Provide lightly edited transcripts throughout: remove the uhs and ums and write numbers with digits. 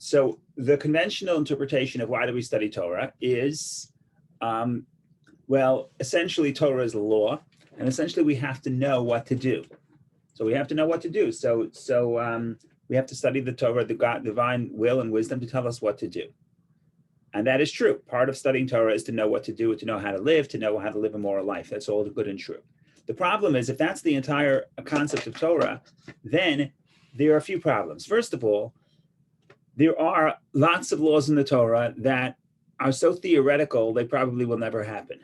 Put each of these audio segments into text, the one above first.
So the conventional interpretation of why do we study Torah is, well, essentially Torah is law, and essentially we have to know what to do. So we have to know what to do. So we have to study the Torah, the God, divine will and wisdom to tell us what to do. And that is true. Part of studying Torah is to know what to do, to know how to live a moral life. That's all good and true. The problem is, if that's the entire concept of Torah, then there are a few problems. First of all, there are lots of laws in the Torah that are so theoretical, they probably will never happen.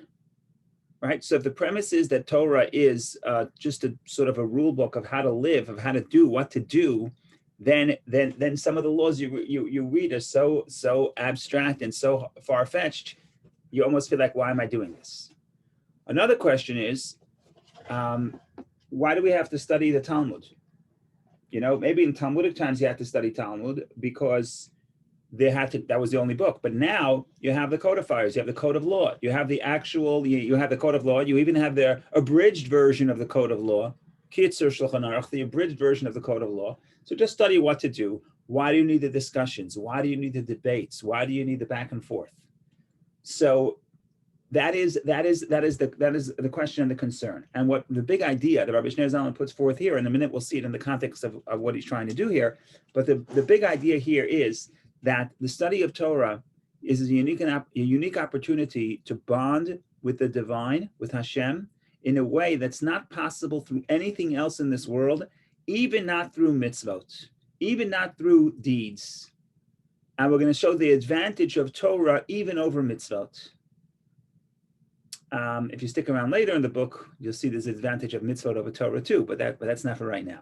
Right? So if the premise is that Torah is just a sort of a rule book of how to live, of how to do, what to do, then some of the laws you read are so abstract and so far-fetched, you almost feel like, why am I doing this? Another question is, why do we have to study the Talmud? You know, maybe in Talmudic times you had to study Talmud because that was the only book. But now you have the codifiers, you have the code of law, you have the actual, you have the code of law, you even have the abridged version of the code of law, Kitzur Shulchan Aruch, the abridged version of the code of law. So just study what to do. Why do you need the discussions? Why do you need the debates? Why do you need the back and forth? So that is the question and the concern. And what the big idea that Rabbi Shneur Zalman puts forth here, in a minute we'll see it in the context of what he's trying to do here, but the big idea here is that the study of Torah is a unique opportunity to bond with the divine, with Hashem, in a way that's not possible through anything else in this world, even not through mitzvot, even not through deeds. And we're going to show the advantage of Torah even over mitzvot. If you stick around later in the book, you'll see there's an advantage of mitzvot over Torah too, but that's not for right now.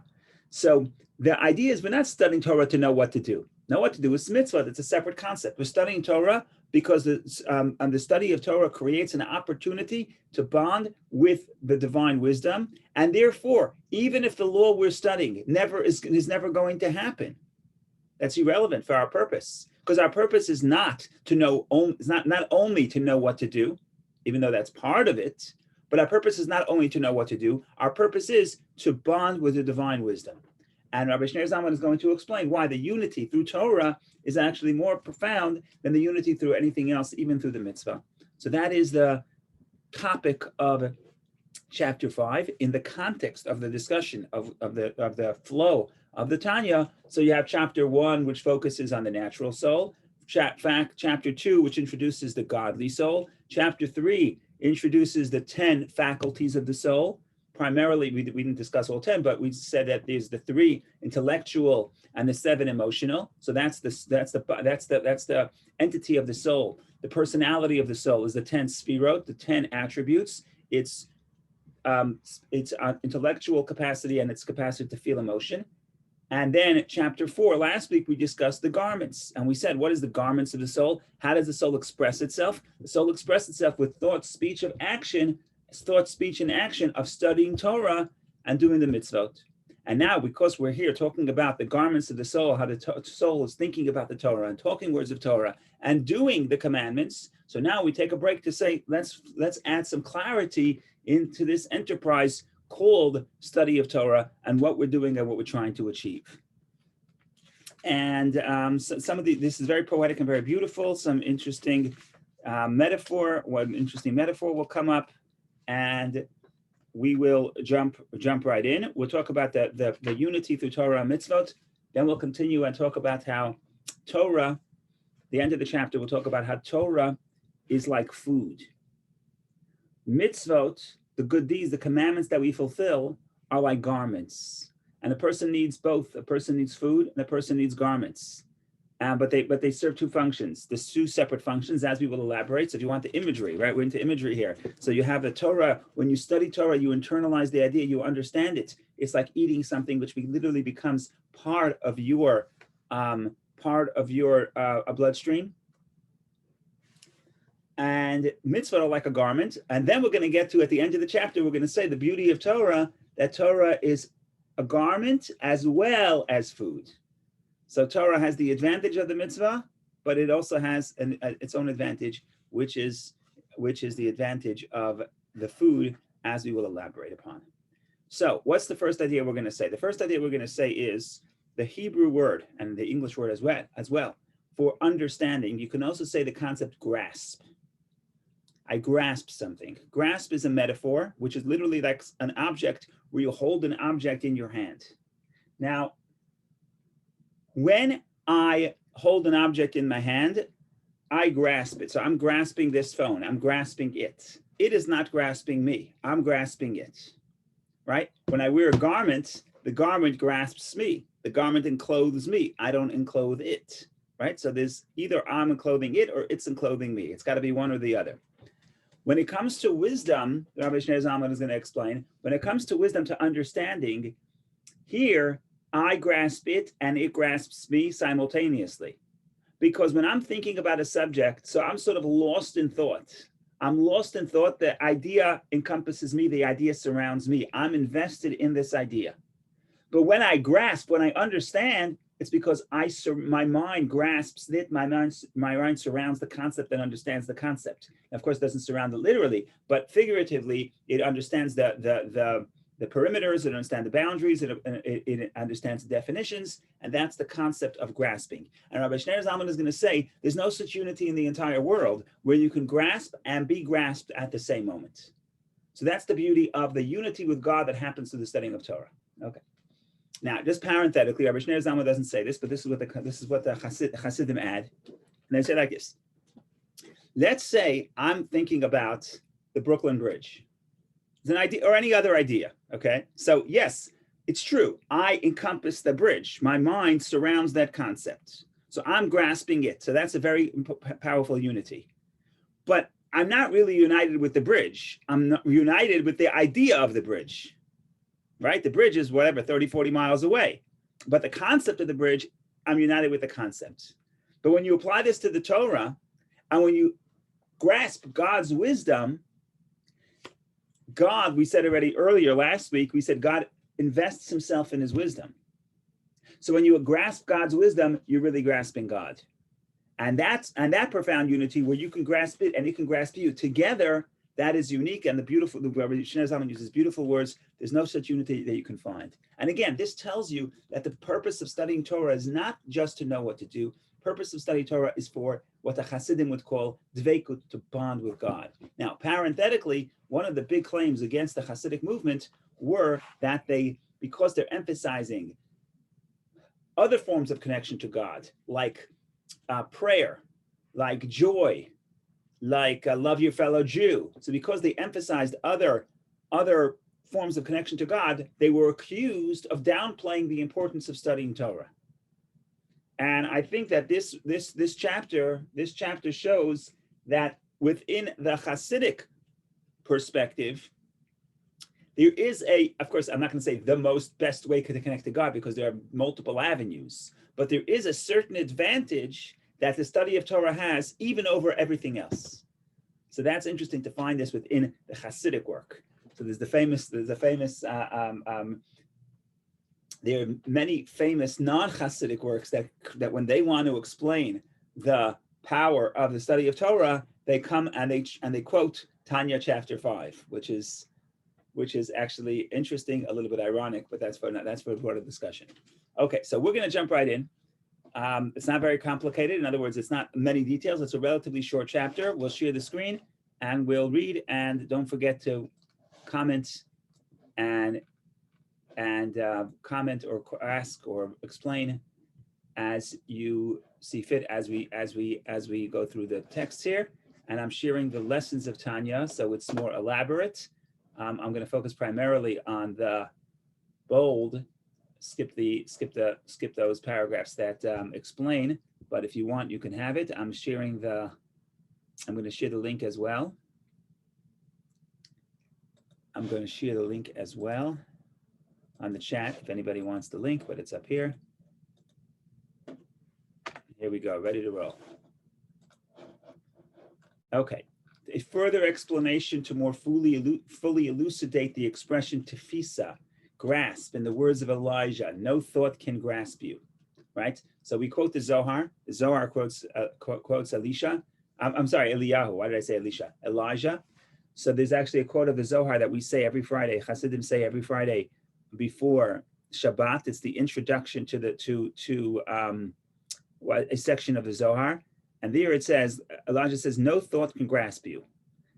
So the idea is we're not studying Torah to know what to do. Know what to do is mitzvah. It's a separate concept. We're studying Torah because the study of Torah creates an opportunity to bond with the divine wisdom, and therefore, even if the law we're studying is never going to happen, that's irrelevant for our purpose, because our purpose is not to know, not only to know what to do, even though that's part of it, but our purpose is not only to know what to do. Our purpose is to bond with the divine wisdom. And Rabbi Shneur Zalman is going to explain why the unity through Torah is actually more profound than the unity through anything else, even through the mitzvah. So that is the topic of chapter 5 in the context of the discussion of the flow of the Tanya. So you have chapter 1, which focuses on the natural soul. Chapter 2, which introduces the godly soul. Chapter 3 introduces the 10 faculties of the soul. Primarily, we didn't discuss all 10, but we said that there's the 3 intellectual and the 7 emotional. So that's the entity of the soul. The personality of the soul is the 10 sfirot, the 10 attributes. It's intellectual capacity and its capacity to feel emotion. And then chapter 4, last week we discussed the garments, and we said, what is the garments of the soul? How does the soul express itself? The soul expresses itself with thought, speech, and action of studying Torah and doing the mitzvot. And now, because we're here talking about the garments of the soul, how the soul is thinking about the Torah and talking words of Torah and doing the commandments. So now we take a break to say, let's add some clarity into this enterprise called study of Torah and what we're doing and what we're trying to achieve. And this is very poetic and very beautiful. Some interesting metaphor. One interesting metaphor will come up, and we will jump right in. We'll talk about the unity through Torah and mitzvot. Then we'll continue and talk about how Torah, the end of the chapter, we'll talk about how Torah is like food. Mitzvot, the good deeds, the commandments that we fulfill, are like garments. And a person needs both. A person needs food and a person needs garments. But they serve two functions. There's two separate functions, as we will elaborate. So if you want the imagery, right? We're into imagery here. So you have the Torah. When you study Torah, you internalize the idea, you understand it. It's like eating something which literally becomes part of your bloodstream. And mitzvot are like a garment. And then we're going to get to, at the end of the chapter, we're going to say the beauty of Torah, that Torah is a garment as well as food. So Torah has the advantage of the mitzvah, but it also has its own advantage, which is the advantage of the food, as we will elaborate upon. So what's the first idea we're going to say? The first idea we're going to say is the Hebrew word and the English word as well for understanding, you can also say the concept grasp. I grasp something. Grasp is a metaphor, which is literally like an object where you hold an object in your hand. Now, when I hold an object in my hand, I grasp it. So I'm grasping this phone. I'm grasping it. It is not grasping me. I'm grasping it, right? When I wear a garment, the garment grasps me. The garment enclothes me. I don't enclothe it, right? So there's either I'm enclothing it or it's enclothing me. It's got to be one or the other. When it comes to wisdom, Rabbi Shneur Zalman is going to explain, when it comes to wisdom, to understanding, here, I grasp it and it grasps me simultaneously. Because when I'm thinking about a subject, so I'm sort of lost in thought. I'm lost in thought. The idea encompasses me. The idea surrounds me. I'm invested in this idea. But when I grasp, when I understand, it's because my mind grasps it. My mind surrounds the concept and understands the concept. Of course, it doesn't surround it literally, but figuratively, it understands the perimeters, it understands the boundaries, it understands the definitions, and that's the concept of grasping. And Rabbi Shneur Zalman is going to say there's no such unity in the entire world where you can grasp and be grasped at the same moment. So that's the beauty of the unity with God that happens through the studying of Torah. Okay. Now, just parenthetically, Rabbi Shneur Zalman doesn't say this, but this is what the Hasidim add, and they say like this. Let's say I'm thinking about the Brooklyn Bridge. It's an idea or any other idea, okay? So yes, it's true. I encompass the bridge. My mind surrounds that concept. So I'm grasping it. So that's a very powerful unity. But I'm not really united with the bridge. I'm not united with the idea of the bridge, right? The bridge is whatever, 30, 40 miles away. But the concept of the bridge, I'm united with the concept. But when you apply this to the Torah, and when you grasp God's wisdom, God, we said already earlier last week, we said God invests himself in his wisdom. So when you grasp God's wisdom, you're really grasping God. And that profound unity where you can grasp it and it can grasp you. Together, that is unique. And the Rabbi Shneur Zalman uses beautiful words. There's no such unity that you can find. And again, this tells you that the purpose of studying Torah is not just to know what to do. Purpose of studying Torah is for what the Hasidim would call dveikut, to bond with God. Now, parenthetically, one of the big claims against the Hasidic movement were that because they're emphasizing other forms of connection to God, like prayer, like joy, like love your fellow Jew. So because they emphasized other forms of connection to God, they were accused of downplaying the importance of studying Torah. And I think that this chapter shows that within the Hasidic perspective, there is of course, I'm not going to say the best way to connect to God because there are multiple avenues, but there is a certain advantage that the study of Torah has even over everything else. So that's interesting to find this within the Hasidic work. So there are many famous non-Hasidic works that when they want to explain the power of the study of Torah, they come and they quote Tanya chapter 5, which is actually interesting, a little bit ironic, but that's for a broader discussion. Okay, so we're going to jump right in. It's not very complicated. In other words, it's not many details. It's a relatively short chapter. We'll share the screen and we'll read. And don't forget to comment and comment or ask or explain as you see fit as we go through the text here. And I'm sharing the lessons of Tanya, so it's more elaborate. I'm going to focus primarily on the bold. Skip those paragraphs that explain. But if you want, you can have it. I'm going to share the link as well. I'm going to share the link as well on the chat if anybody wants the link, but it's up here. Here we go, ready to roll. Okay, a further explanation to more fully elucidate the expression tefisa, grasp, in the words of Elijah, no thought can grasp you, right? So we quote the Zohar. The Zohar quotes Elisha. I'm sorry, Eliyahu. Why did I say Elisha? Elijah. So there's actually a quote of the Zohar that we say every Friday. Hasidim say every Friday before Shabbat. It's the introduction to a section of the Zohar, and there it says, Elijah says, no thought can grasp you.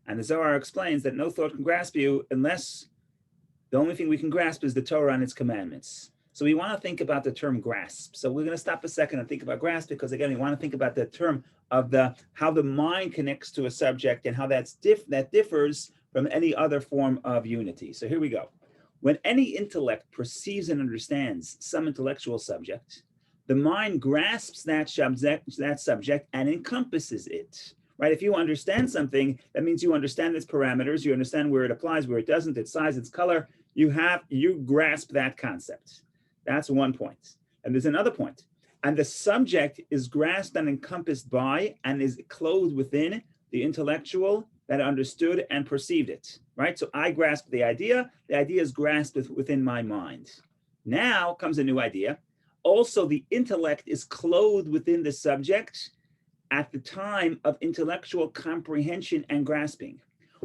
And the Zohar explains that no thought can grasp you unless the only thing we can grasp is the Torah and its commandments. So we want to think about the term grasp. So we're going to stop a second and think about grasp, because again, we want to think about the term of how the mind connects to a subject and how that differs from any other form of unity. So here we go. When any intellect perceives and understands some intellectual subject, the mind grasps that subject and encompasses it. Right? If you understand something, that means you understand its parameters, you understand where it applies, where it doesn't, its size, its color. You grasp that concept. That's one point. And there's another point. And the subject is grasped and encompassed by and is clothed within the intellectual that understood and perceived it. Right? So I grasp the idea is grasped within my mind. Now comes a new idea. Also, the intellect is clothed within the subject at the time of intellectual comprehension and grasping.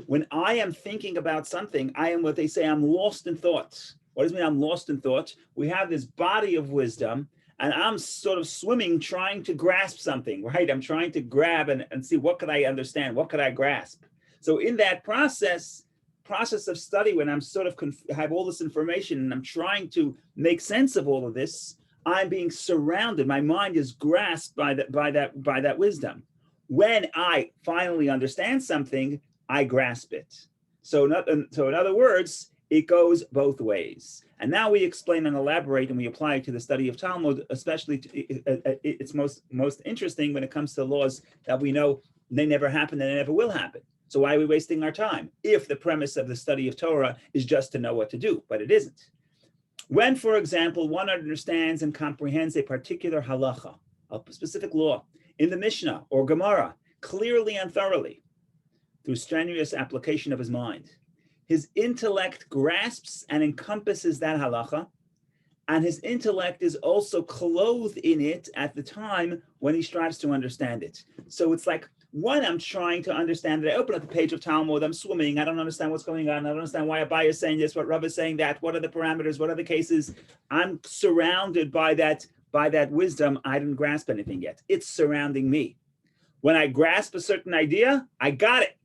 When I am thinking about something, I am what they say, I'm lost in thought. What does it mean I'm lost in thought? We have this body of wisdom, and I'm sort of swimming, trying to grasp something, right? I'm trying to grab and see, what could I understand? What could I grasp? So in that process of study, when I'm sort of have all this information and I'm trying to make sense of all of this, I'm being surrounded. My mind is grasped by that wisdom. When I finally understand something, I grasp it. So in other words, it goes both ways. And now we explain and elaborate, and we apply it to the study of Talmud, especially it's most interesting when it comes to laws that we know they never happen and they never will happen. So why are we wasting our time if the premise of the study of Torah is just to know what to do? But it isn't. When, for example, one understands and comprehends a particular halacha, a specific law, in the Mishnah or Gemara, clearly and thoroughly, through strenuous application of his mind, his intellect grasps and encompasses that halacha, and his intellect is also clothed in it at the time when he strives to understand it. So it's like, when I'm trying to understand it, I open up the page of Talmud, I'm swimming, I don't understand what's going on, I don't understand why Abaye is saying this, what Rav is saying that, what are the parameters, what are the cases? I'm surrounded by that wisdom. I didn't grasp anything yet. It's surrounding me. When I grasp a certain idea, I got it.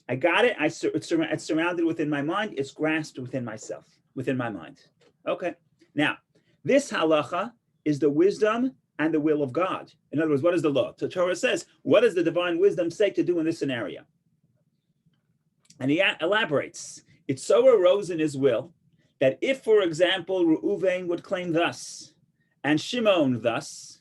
It's surrounded within my mind, it's grasped within myself, within my mind. Okay, now, this halacha is the wisdom and the will of God. In other words, what is the law? So Torah says, what does the divine wisdom say to do in this scenario? And he elaborates, it so arose in his will that if, for example, Reuven would claim thus, and Shimon thus,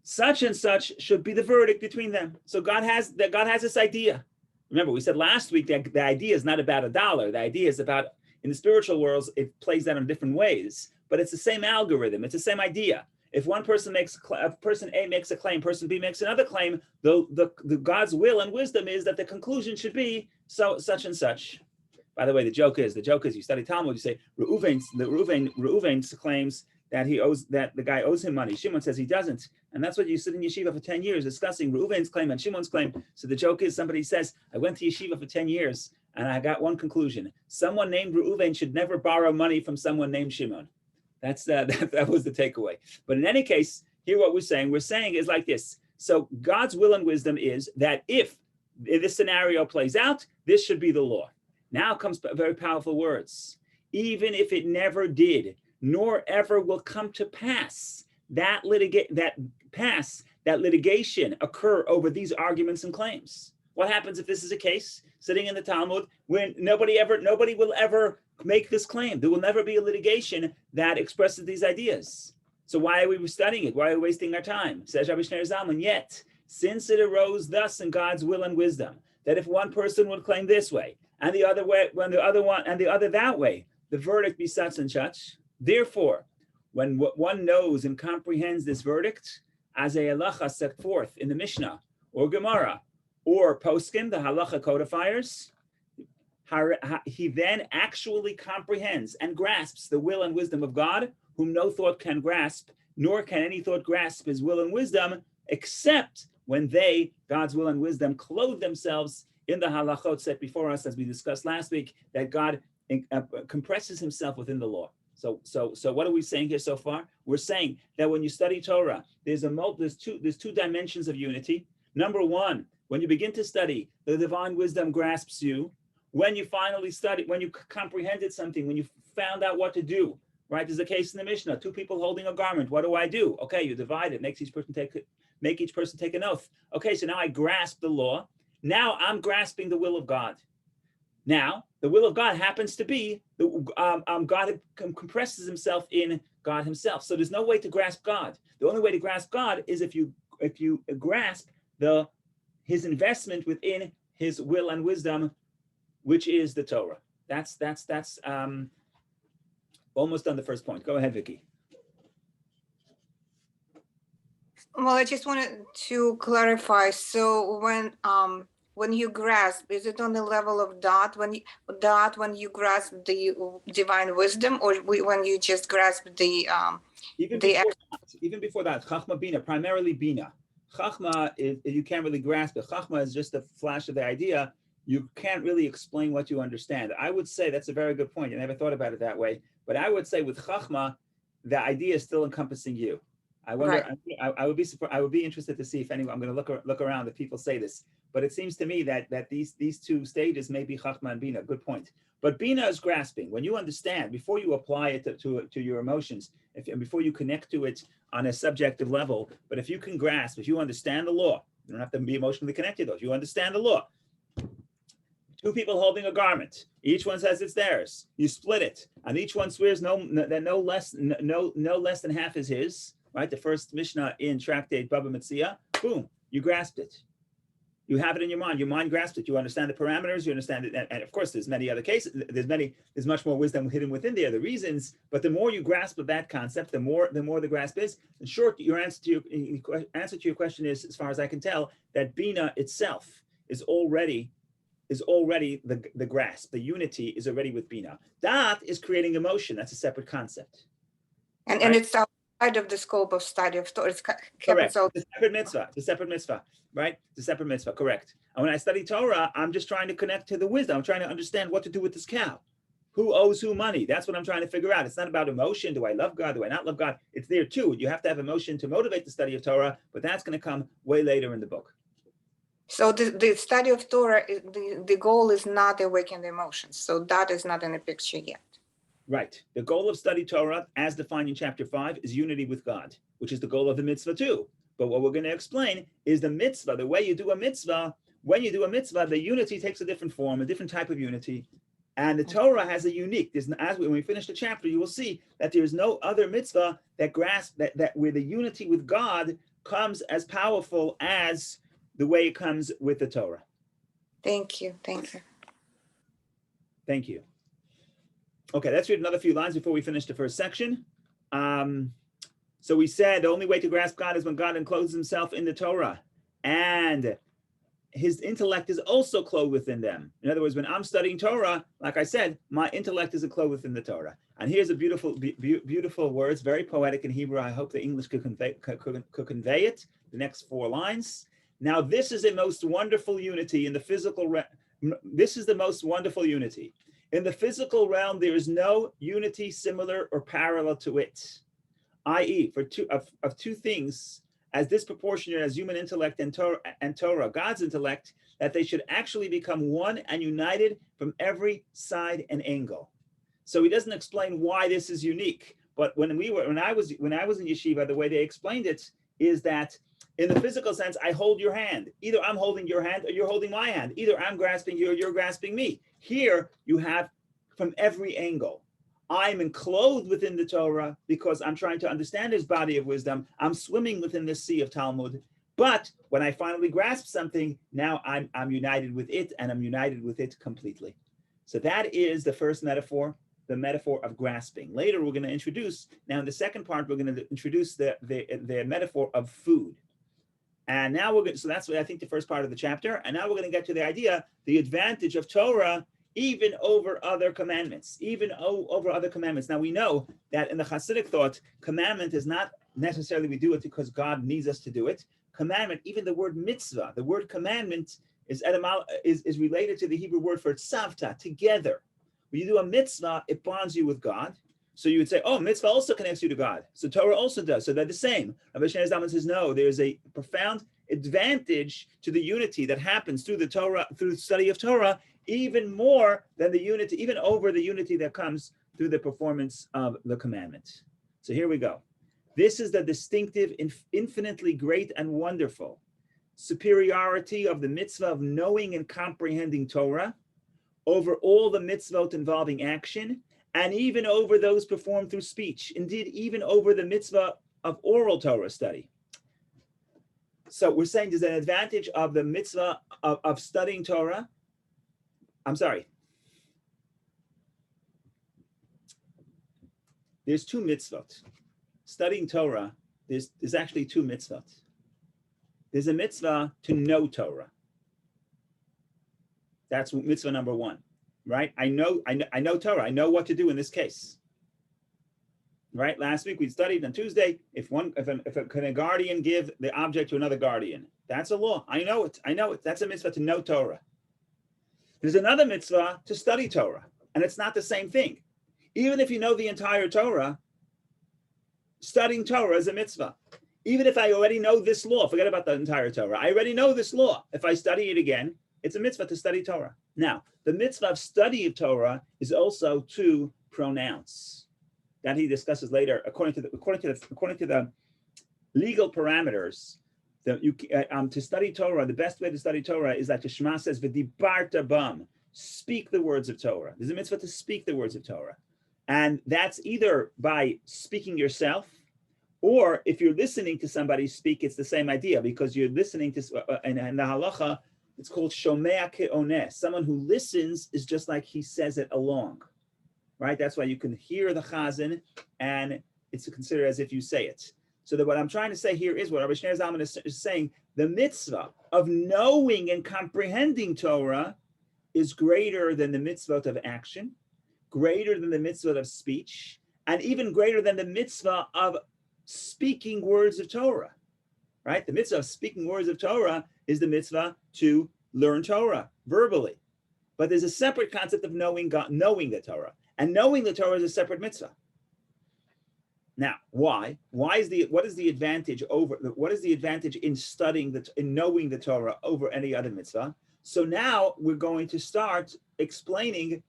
such and such should be the verdict between them. So God has this idea. Remember, we said last week that the idea is not about $1. The idea is about, in the spiritual worlds, it plays out in different ways, but it's the same algorithm. It's the same idea. If one person person A makes a claim, person B makes another claim, the God's will and wisdom is that the conclusion should be such and such. By the way, the joke is you study Talmud, you say Reuven claims that the guy owes him money. Shimon says he doesn't. And that's what you sit in yeshiva for 10 years discussing Reuven's claim and Shimon's claim. So the joke is, somebody says, I went to yeshiva for 10 years and I got one conclusion. Someone named Reuven should never borrow money from someone named Shimon. That was the takeaway. But in any case, here what we're saying is like this. So God's will and wisdom is that if this scenario plays out, this should be the law. Now comes very powerful words. Even if it never did, nor ever will come to pass, that litigation occur over these arguments and claims. What happens if this is a case sitting in the Talmud when nobody will ever make this claim? There will never be a litigation that expresses these ideas. So why are we studying it? Why are we wasting our time? Says Rabbi Shneur Zalman, yet, since it arose thus in God's will and wisdom, that if one person would claim this way, and the other way, when the other one, and the other that way, the verdict be such and such. Therefore, when one knows and comprehends this verdict, as a halacha set forth in the Mishnah or Gemara or Poskim, the halacha codifiers, he then actually comprehends and grasps the will and wisdom of God, whom no thought can grasp, nor can any thought grasp his will and wisdom, except when they, God's will and wisdom, clothe themselves in the halachot set before us, as we discussed last week, that God compresses himself within the law. So what are we saying here so far? We're saying that when you study Torah, there's two dimensions of unity. Number one, when you begin to study, the divine wisdom grasps you. When you finally study, when you comprehended something, when you found out what to do, right? There's a case in the Mishnah, two people holding a garment. What do I do? Okay, you divide it, make each person take an oath. Okay, so now I grasp the law. Now I'm grasping the will of God. Now, the will of God happens to be God compresses himself in God himself. So there's no way to grasp God. The only way to grasp God is if you grasp his investment within his will and wisdom, which is the Torah. That's almost on the first point. Go ahead, Vicky. Well, I just wanted to clarify. So when you grasp, is it on the level of dot when you grasp the divine wisdom, or when you just grasp the even before that, Chachma Bina, primarily Bina. Chachma is you can't really grasp it. Chachma is just a flash of the idea. You can't really explain what you understand. I would say that's a very good point. I never thought about it that way, but I would say with Chachma, the idea is still encompassing you. I wonder. Right. I would be surprised. I would be interested to see if anyone. I'm going to look around if people say this, but it seems to me that these two stages may be Chachma and Bina. Good point. But Bina is grasping. When you understand, before you apply it to your emotions, before you connect to it on a subjective level. But if you can grasp, if you understand the law, you don't have to be emotionally connected. Though, if you understand the law. Two people holding a garment. Each one says it's theirs. You split it, and each one swears that no less than half is his. Right, the first Mishnah in Tractate Baba Metzia. Boom, you grasped it. You have it in your mind. Your mind grasped it. You understand the parameters. You understand it, and of course, there's many other cases. There's much more wisdom hidden within there. The reasons, but the more you grasp of that concept, the more the grasp is. In short, your answer to your question is, as far as I can tell, that Bina itself is already the grasp. The unity is already with Bina. That is creating emotion. That's a separate concept. And it's outside of the scope of study of Torah. Correct. It's a separate mitzvah, right? It's a separate mitzvah, correct. And when I study Torah, I'm just trying to connect to the wisdom. I'm trying to understand what to do with this cow. Who owes who money? That's what I'm trying to figure out. It's not about emotion. Do I love God? Do I not love God? It's there too. You have to have emotion to motivate the study of Torah, but that's going to come way later in the book. So the study of Torah, the goal is not awaken the emotions. So that is not in the picture yet. Right. The goal of study Torah, as defined in chapter 5, is unity with God, which is the goal of the mitzvah too. But what we're going to explain is the mitzvah, the way you do a mitzvah. When you do a mitzvah, the unity takes a different form, a different type of unity. And the Torah has a unique, when we finish the chapter, you will see that there is no other mitzvah that grasps that where the unity with God comes as powerful as the way it comes with the Torah. Thank you. Thank you. Okay, let's read another few lines before we finish the first section. So we said the only way to grasp God is when God encloses himself in the Torah, and his intellect is also clothed within them. In other words, when I'm studying Torah, like I said, my intellect is clothed within the Torah. And here's a beautiful words, very poetic in Hebrew. I hope the English could convey it. The next 4 lines. Now, this is a most wonderful unity in the physical realm. This is the most wonderful unity. In the physical realm, there is no unity similar or parallel to it, i.e., for two things as disproportionate as human intellect and Torah, God's intellect, that they should actually become one and united from every side and angle. So he doesn't explain why this is unique. But when I was in yeshiva, the way they explained it is that in the physical sense, I hold your hand. Either I'm holding your hand or you're holding my hand. Either I'm grasping you or you're grasping me. Here you have from every angle. I'm enclosed within the Torah because I'm trying to understand his body of wisdom. I'm swimming within the sea of Talmud. But when I finally grasp something, now I'm united with it, and I'm united with it completely. So that is the first metaphor, the metaphor of grasping. Later, we're going to introduce, now in the second part, we're going to introduce the metaphor of food. And now so that's what I think the first part of the chapter. And now we're going to get to the idea, the advantage of Torah, even over other commandments, Now we know that in the Hasidic thought, commandment is not necessarily we do it because God needs us to do it. Commandment, even the word mitzvah, the word commandment is related to the Hebrew word for tzavta, together. When you do a mitzvah, it bonds you with God. So you would say, oh, mitzvah also connects you to God. So Torah also does. So they're the same. Rabbi Shneur Zalman says, no, there's a profound advantage to the unity that happens through the Torah, through the study of Torah, even more than the unity, even over the unity that comes through the performance of the commandment. So here we go. This is the distinctive, infinitely great and wonderful superiority of the mitzvah of knowing and comprehending Torah over all the mitzvot involving action, and even over those performed through speech. Indeed, even over the mitzvah of oral Torah study. So we're saying there's an advantage of the mitzvah of studying Torah. I'm sorry. There's two mitzvot. Studying Torah, there's actually two mitzvot. There's a mitzvah to know Torah. That's mitzvah number one, right? I know Torah. I know what to do in this case. Right? Last week we studied on Tuesday. If a guardian give the object to another guardian, that's a law. I know it. That's a mitzvah to know Torah. There's another mitzvah to study Torah, and it's not the same thing. Even if you know the entire Torah, studying Torah is a mitzvah. Even if I already know this law, forget about the entire Torah. I already know this law. If I study it again, it's a mitzvah to study Torah. Now, the mitzvah of study of Torah is also to pronounce. That he discusses later, according to the legal parameters. To study Torah, the best way to study Torah is like the Shema says, "V'dibarta bam," speak the words of Torah. There's a mitzvah to speak the words of Torah, and that's either by speaking yourself, or if you're listening to somebody speak, it's the same idea because you're listening to. And the halacha, it's called shomea ke'oneh. Someone who listens is just like he says it along. Right? That's why you can hear the chazan, and it's considered as if you say it. So that what I'm trying to say here is what Rabbi Shneur Zalman is saying, the mitzvah of knowing and comprehending Torah is greater than the mitzvot of action, greater than the mitzvot of speech, and even greater than the mitzvah of speaking words of Torah. Right? The mitzvah of speaking words of Torah is the mitzvah to learn Torah verbally. But there's a separate concept of knowing God, knowing the Torah. And knowing the Torah is a separate mitzvah. Now, why? What is the advantage in studying in knowing the Torah over any other mitzvah? So now we're going to start explaining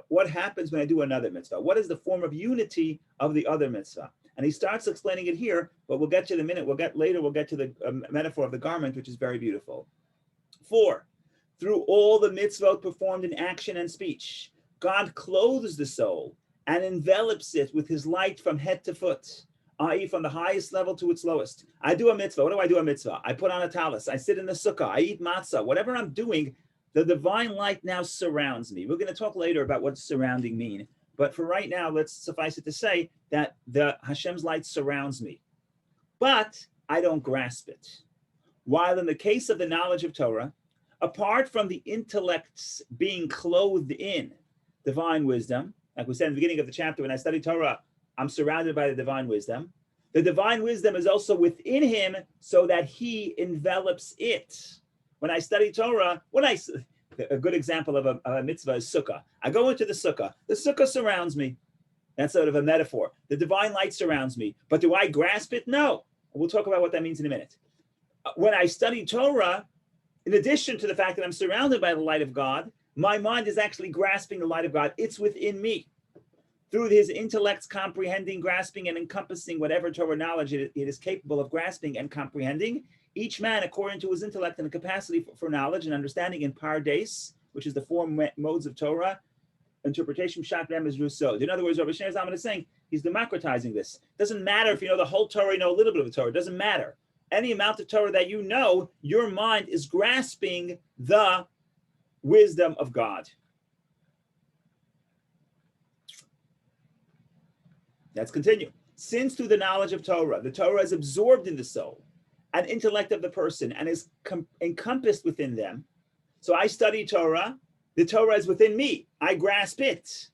what happens when I do another mitzvah. What is the form of unity of the other mitzvah? And he starts explaining it here, but we'll get to it in a minute. We'll get to the metaphor of the garment, which is very beautiful. 4, through all the mitzvot performed in action and speech, God clothes the soul and envelops it with his light from head to foot, i.e. from the highest level to its lowest. I do a mitzvah. What do I do a mitzvah? I put on a talis. I sit in the sukkah. I eat matzah. Whatever I'm doing, the divine light now surrounds me. We're going to talk later about what surrounding mean. But for right now, let's suffice it to say that the Hashem's light surrounds me. But I don't grasp it. While in the case of the knowledge of Torah, apart from the intellect's being clothed in divine wisdom, like we said in the beginning of the chapter, when I study Torah, I'm surrounded by the divine wisdom. The divine wisdom is also within him so that he envelops it. When I study Torah, a good example of a mitzvah is sukkah. I go into the sukkah surrounds me. That's sort of a metaphor. The divine light surrounds me. But do I grasp it? No. We'll talk about what that means in a minute. When I study Torah, in addition to the fact that I'm surrounded by the light of God, my mind is actually grasping the light of God. It's within me. Through his intellect's comprehending, grasping, and encompassing whatever Torah knowledge it is capable of grasping and comprehending, each man, according to his intellect and the capacity for knowledge and understanding in pardes, which is the four modes of Torah, interpretation, pshat, remez, rusod. In other words, Rabbi Shneur Zalman is saying he's democratizing this. It doesn't matter if you know the whole Torah, you know a little bit of the Torah. It doesn't matter. Any amount of Torah that you know, your mind is grasping the wisdom of God. Let's continue. Since through the knowledge of Torah, the Torah is absorbed in the soul and intellect of the person and is encompassed within them. So I study Torah. The Torah is within me. I grasp it.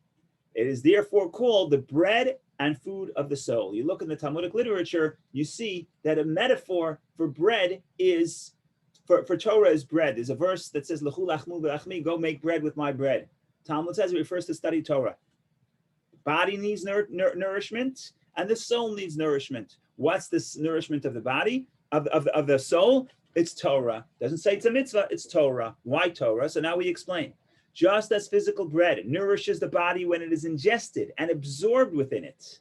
It is therefore called the bread and food of the soul. You look in the Talmudic literature, you see that a metaphor for bread is, for Torah is bread. There's a verse that says, L'chu lachmu v'lachmi, go make bread with my bread. Talmud says it refers to study Torah. body needs nourishment, and the soul needs nourishment. What's this nourishment of the body, of the soul? It's Torah. Doesn't say it's a mitzvah, it's Torah. Why Torah? So now we explain. Just as physical bread nourishes the body when it is ingested and absorbed within it,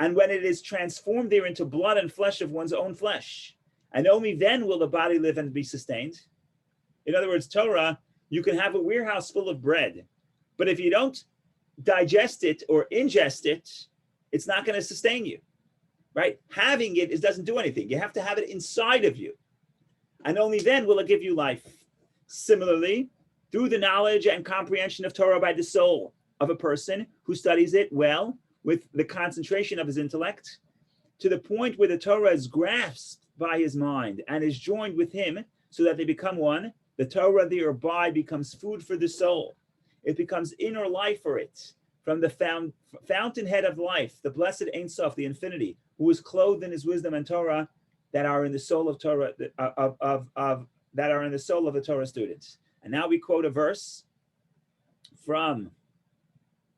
and when it is transformed there into blood and flesh of one's own flesh, and only then will the body live and be sustained. In other words, Torah, you can have a warehouse full of bread, but if you don't digest it or ingest it, it's not going to sustain you, right? Having it doesn't do anything. You have to have it inside of you, and only then will it give you life. Similarly, through the knowledge and comprehension of Torah by the soul of a person who studies it well with the concentration of his intellect, to the point where the Torah is grasped by his mind and is joined with him so that they become one, the Torah thereby becomes food for the soul. It becomes inner life for it. From the fountainhead of life, the blessed Ein Sof, the infinity, who is clothed in his wisdom and Torah, that are in the soul of Torah, that are in the soul of the Torah students. And now we quote a verse from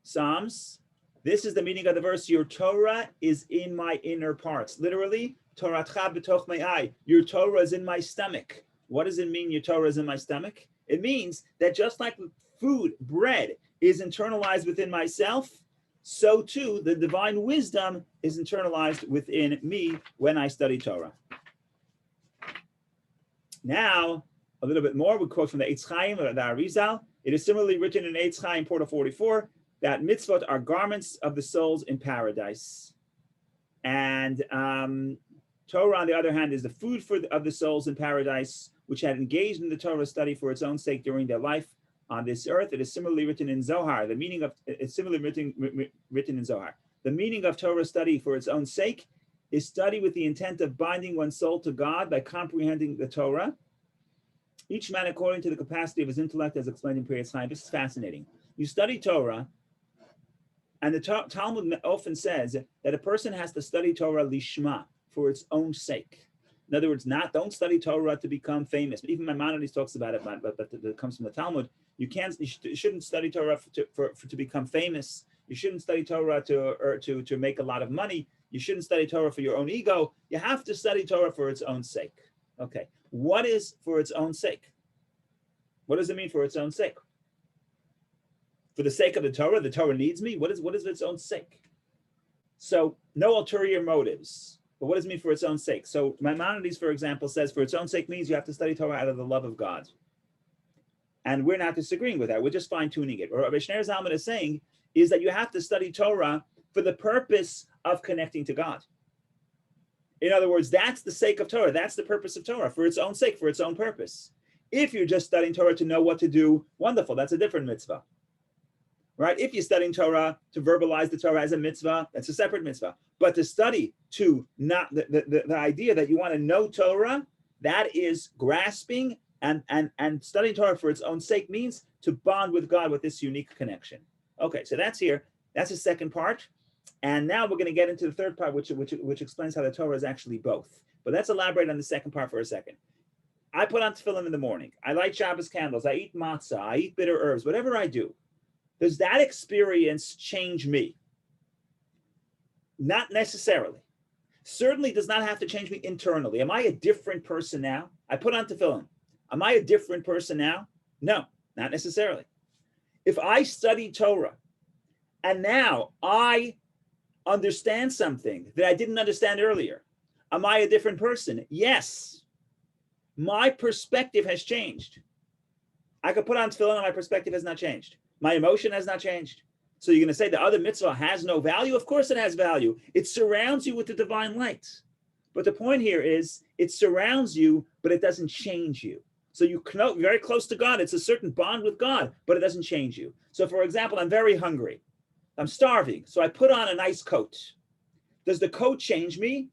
Psalms. This is the meaning of the verse: your Torah is in my inner parts. Literally, Toratcha b'toch me'ai. Your Torah is in my stomach. What does it mean, your Torah is in my stomach? It means that just like food, bread, is internalized within myself, so too the divine wisdom is internalized within me when I study Torah. Now, a little bit more, we quote from the Eitz Chaim, or the Arizal. It is similarly written in Eitz Chaim, Portal 44, that mitzvot are garments of the souls in paradise. And Torah, on the other hand, is the food of the souls in paradise, which had engaged in the Torah study for its own sake during their life on this earth. It is similarly written in Zohar. It's similarly written in Zohar. The meaning of Torah study for its own sake is study with the intent of binding one's soul to God by comprehending the Torah, each man according to the capacity of his intellect, as explained in Priyas Chaim. This is fascinating. You study Torah, and the Talmud often says that a person has to study Torah lishma, for its own sake. In other words, don't study Torah to become famous. Even Maimonides talks about it, but it comes from the Talmud. You shouldn't study Torah to become famous. You shouldn't study Torah to make a lot of money. You shouldn't study Torah for your own ego. You have to study Torah for its own sake. Okay, what is for its own sake? What does it mean for its own sake? For the sake of the Torah needs me. What is its own sake? So no ulterior motives. But what does it mean for its own sake? So Maimonides, for example, says for its own sake means you have to study Torah out of the love of God. And we're not disagreeing with that. We're just fine-tuning it. What Rabbi Shneur Zalman is saying is that you have to study Torah for the purpose of connecting to God. In other words, that's the sake of Torah. That's the purpose of Torah, for its own sake, for its own purpose. If you're just studying Torah to know what to do, wonderful, that's a different mitzvah. Right? If you're studying Torah to verbalize the Torah as a mitzvah, that's a separate mitzvah. But to study to not the idea that you want to know Torah, that is grasping, and studying Torah for its own sake means to bond with God with this unique connection. Okay, so that's here. That's the second part. And now we're going to get into the third part, which explains how the Torah is actually both. But let's elaborate on the second part for a second. I put on tefillin in the morning. I light Shabbos candles. I eat matzah. I eat bitter herbs. Whatever I do. Does that experience change me? Not necessarily. Certainly does not have to change me internally. Am I a different person now? I put on tefillin. Am I a different person now? No, not necessarily. If I study Torah and now I understand something that I didn't understand earlier, am I a different person? Yes. My perspective has changed. I could put on tefillin and my perspective has not changed. My emotion has not changed. So you're going to say the other mitzvah has no value? Of course it has value. It surrounds you with the divine light. But the point here is it surrounds you, but it doesn't change you. So you know very close to God. It's a certain bond with God, but it doesn't change you. So for example, I'm very hungry. I'm starving. So I put on a nice coat. Does the coat change me?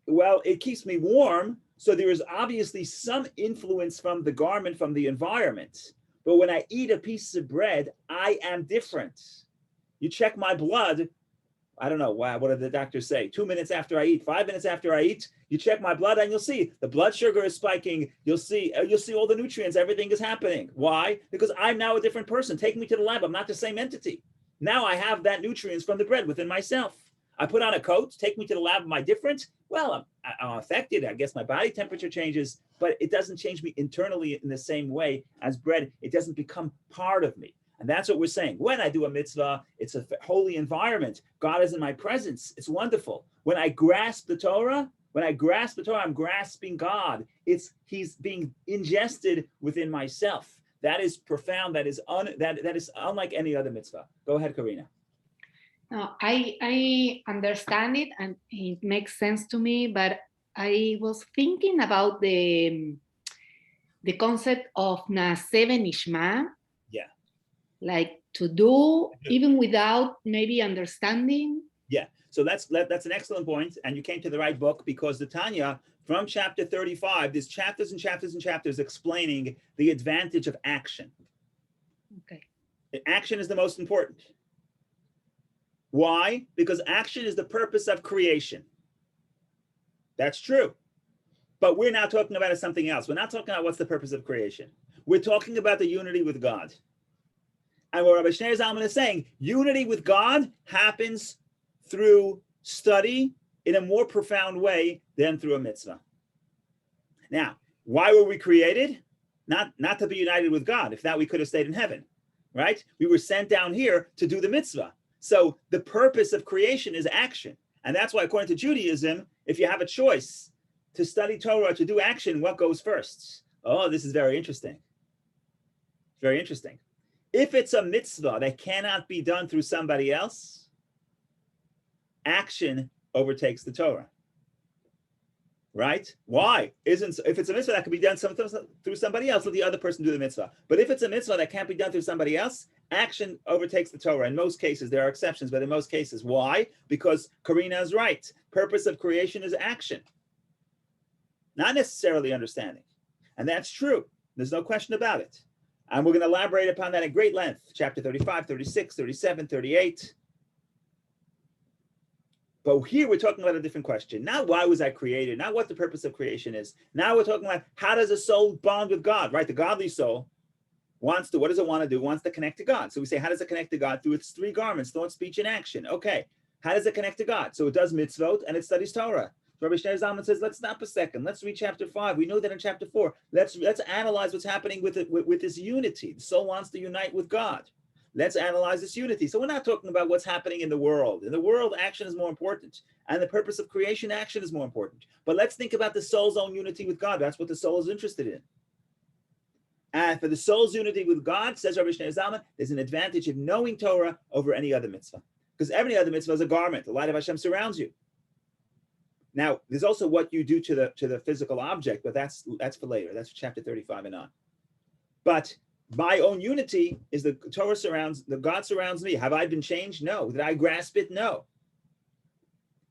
Well, it keeps me warm. So there is obviously some influence from the garment, from the environment. But when I eat a piece of bread, I am different. You check my blood. I don't know, what did the doctors say? 2 minutes after I eat, 5 minutes after I eat, you check my blood and you'll see the blood sugar is spiking. You'll see all the nutrients, everything is happening. Why? Because I'm now a different person. Take me to the lab. I'm not the same entity. Now I have that nutrients from the bread within myself. I put on a coat, take me to the lab, am I different? Well, I'm affected. I guess my body temperature changes, but it doesn't change me internally in the same way as bread. It doesn't become part of me. And that's what we're saying. When I do a mitzvah, it's a holy environment. God is in my presence. It's wonderful. When I grasp the Torah, I'm grasping God. He's being ingested within myself. That is profound. That is unlike any other mitzvah. Go ahead, Karina. No, I understand it and it makes sense to me, but I was thinking about the concept of Naaseh Nishma. Yeah. Like to do even without maybe understanding. Yeah. So that's an excellent point, and you came to the right book, because the Tanya from chapter 35, there's chapters and chapters and chapters explaining the advantage of action. Okay. Action is the most important. Why? Because action is the purpose of creation. That's true. But we're not talking about something else. We're not talking about what's the purpose of creation. We're talking about the unity with God. And what Rabbi Shneur Zalman is saying, unity with God happens through study in a more profound way than through a mitzvah. Now, why were we created? Not to be united with God. If not, we could have stayed in heaven, right? We were sent down here to do the mitzvah. So the purpose of creation is action. And that's why, according to Judaism, if you have a choice to study Torah or to do action, what goes first? Oh, this is very interesting. Very interesting. If it's a mitzvah that cannot be done through somebody else, action overtakes the Torah. Right? Why? If it's a mitzvah that can be done through somebody else, let the other person do the mitzvah. But if it's a mitzvah that can't be done through somebody else, action overtakes the Torah. In most cases, there are exceptions, but in most cases, why? Because Karina is right. Purpose of creation is action, not necessarily understanding. And that's true. There's no question about it. And we're going to elaborate upon that at great length. Chapter 35, 36, 37, 38. But here we're talking about a different question. Not why was I created, not what the purpose of creation is. Now we're talking about how does a soul bond with God, right? The godly soul wants to, what does it want to do? Wants to connect to God. So we say, how does it connect to God? Through its three garments, thought, speech, and action. Okay, how does it connect to God? So it does mitzvot and it studies Torah. Rabbi Shneur Zalman says, let's stop a second. Let's read chapter 5. We know that in chapter 4. Let's analyze what's happening with this unity. The soul wants to unite with God. Let's analyze this unity. So we're not talking about what's happening in the world. In the world, action is more important. And the purpose of creation, action is more important. But let's think about the soul's own unity with God. That's what the soul is interested in. And for the soul's unity with God, says Rabbi Shneur Zalman, there's an advantage of knowing Torah over any other mitzvah. Because every other mitzvah is a garment. The light of Hashem surrounds you. Now, there's also what you do to the physical object, but that's for later. That's chapter 35 and on. But my own unity is the Torah surrounds, the God surrounds me. Have I been changed? No. Did I grasp it? No.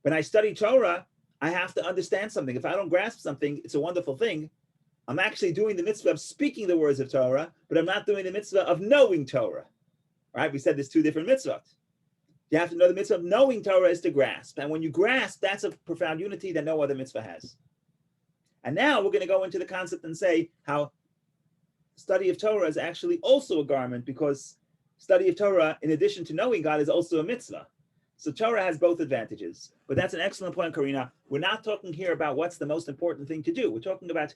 When I study Torah, I have to understand something. If I don't grasp something, it's a wonderful thing. I'm actually doing the mitzvah of speaking the words of Torah, but I'm not doing the mitzvah of knowing Torah. Right? We said there's two different mitzvot. You have to know the mitzvah of knowing Torah is to grasp. And when you grasp, that's a profound unity that no other mitzvah has. And now we're going to go into the concept and say how study of Torah is actually also a garment, because study of Torah, in addition to knowing God, is also a mitzvah. So Torah has both advantages. But that's an excellent point, Karina. We're not talking here about what's the most important thing to do. We're talking about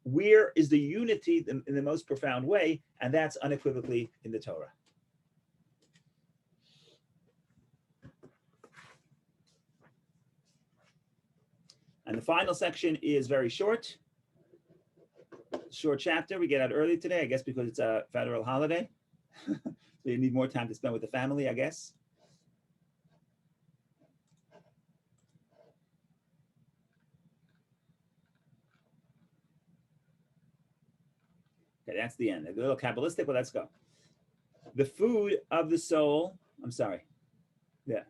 where is the unity in the most profound way, and that's unequivocally in the Torah. And the final section is very short chapter. We get out early today, I guess, because it's a federal holiday. So you need more time to spend with the family, I guess. Okay, that's the end. A little Kabbalistic, but let's go. The food of the soul, I'm sorry. Yeah.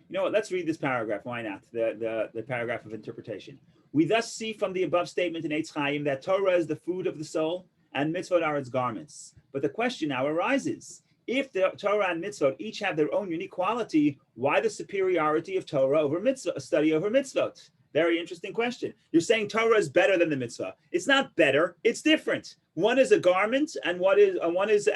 You know what? Let's read this paragraph. Why not? The paragraph of interpretation. We thus see from the above statement in Eitz Chaim that Torah is the food of the soul and mitzvot are its garments. But the question now arises: if the Torah and mitzvot each have their own unique quality, why the superiority of Torah over mitzvah, study over mitzvot? Very interesting question. You're saying Torah is better than the mitzvah. It's not better. It's different. One is a garment, and one is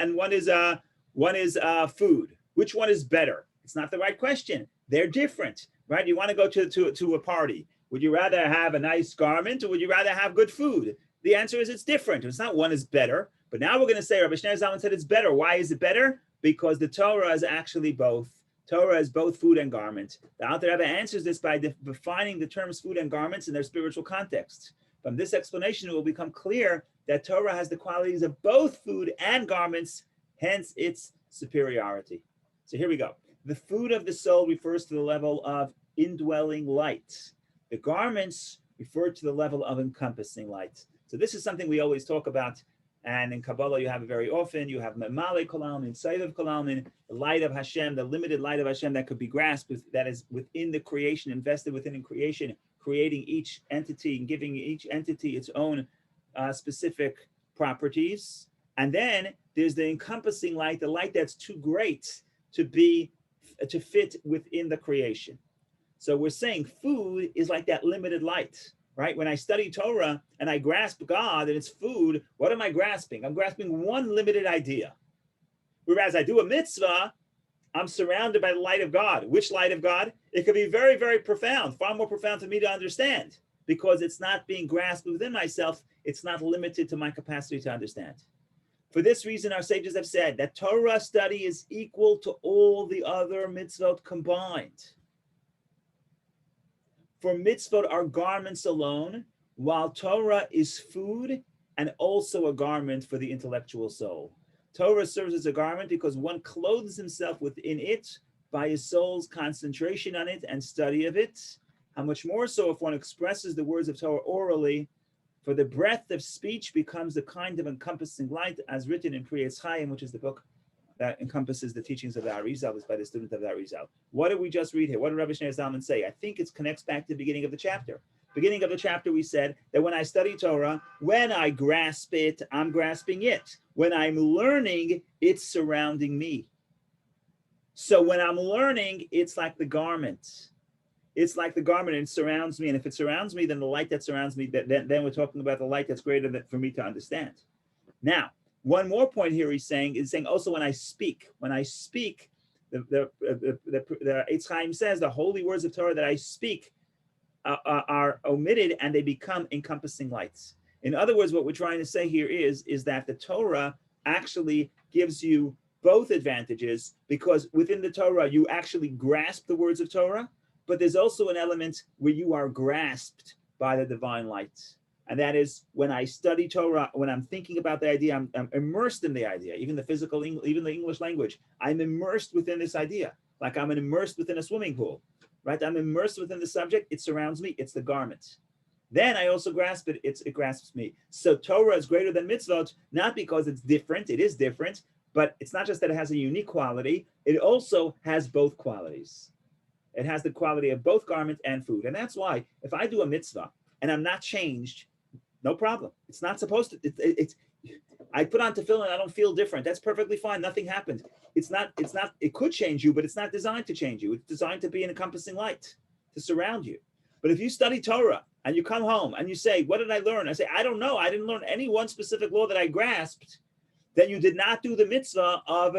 food. Which one is better? It's not the right question. They're different, right? You want to go to a party. Would you rather have a nice garment, or would you rather have good food? The answer is it's different. It's not one is better. But now we're going to say Rabbi Shneur Zalman said it's better. Why is it better? Because the Torah is actually both. Torah is both food and garment. The Alter Rebbe answers this by defining the terms food and garments in their spiritual context. From this explanation, it will become clear that Torah has the qualities of both food and garments, hence its superiority. So here we go. The food of the soul refers to the level of indwelling light. The garments refer to the level of encompassing light. So this is something we always talk about. And in Kabbalah, you have it very often. You have Memale Kol Almin, inside of Kol Almin, the light of Hashem, the limited light of Hashem that could be grasped, that is within the creation, invested within creation, creating each entity and giving each entity its own specific properties. And then there's the encompassing light, the light that's too great to fit within the creation. So we're saying food is like that limited light. Right? When I study Torah and I grasp God and it's food, what am I grasping? I'm grasping one limited idea. Whereas I do a mitzvah, I'm surrounded by the light of God. Which light of God? It could be very, very profound, far more profound for me to understand, because it's not being grasped within myself. It's not limited to my capacity to understand. For this reason, our sages have said that Torah study is equal to all the other mitzvot combined. For mitzvot are garments alone, while Torah is food and also a garment for the intellectual soul. Torah serves as a garment because one clothes himself within it by his soul's concentration on it and study of it. How much more so if one expresses the words of Torah orally, for the breath of speech becomes the kind of encompassing light, as written in Pri Etz Chaim, which is the book that encompasses the teachings of the Arizal, is by the student of the Arizal. What did we just read here? What did Rabbi Shneur Zalman say? I think it connects back to the beginning of the chapter. Beginning of the chapter, we said that when I study Torah, when I grasp it, I'm grasping it. When I'm learning, it's surrounding me. So when I'm learning, it's like the garment. It's like the garment, and it surrounds me. And if it surrounds me, then the light that surrounds me, then we're talking about the light that's greater than for me to understand. Now, one more point here is saying also when I speak, the Eitz Chaim says the holy words of Torah that I speak are omitted and they become encompassing lights. In other words, what we're trying to say here is that the Torah actually gives you both advantages, because within the Torah, you actually grasp the words of Torah, but there's also an element where you are grasped by the divine light. And that is when I study Torah, when I'm thinking about the idea, I'm immersed in the idea, even the English language. I'm immersed within this idea, like I'm immersed within a swimming pool, right? I'm immersed within the subject. It surrounds me. It's the garment. Then I also grasp it. It grasps me. So Torah is greater than mitzvot, not because it's different. It is different, but it's not just that it has a unique quality. It also has both qualities. It has the quality of both garment and food. And that's why if I do a mitzvah and I'm not changed, no problem. It's not supposed to. I put on tefillin, I don't feel different. That's perfectly fine. Nothing happened. It could change you, but it's not designed to change you. It's designed to be an encompassing light, to surround you. But if you study Torah and you come home and you say, what did I learn? I say, I don't know. I didn't learn any one specific law that I grasped. Then you did not do the mitzvah of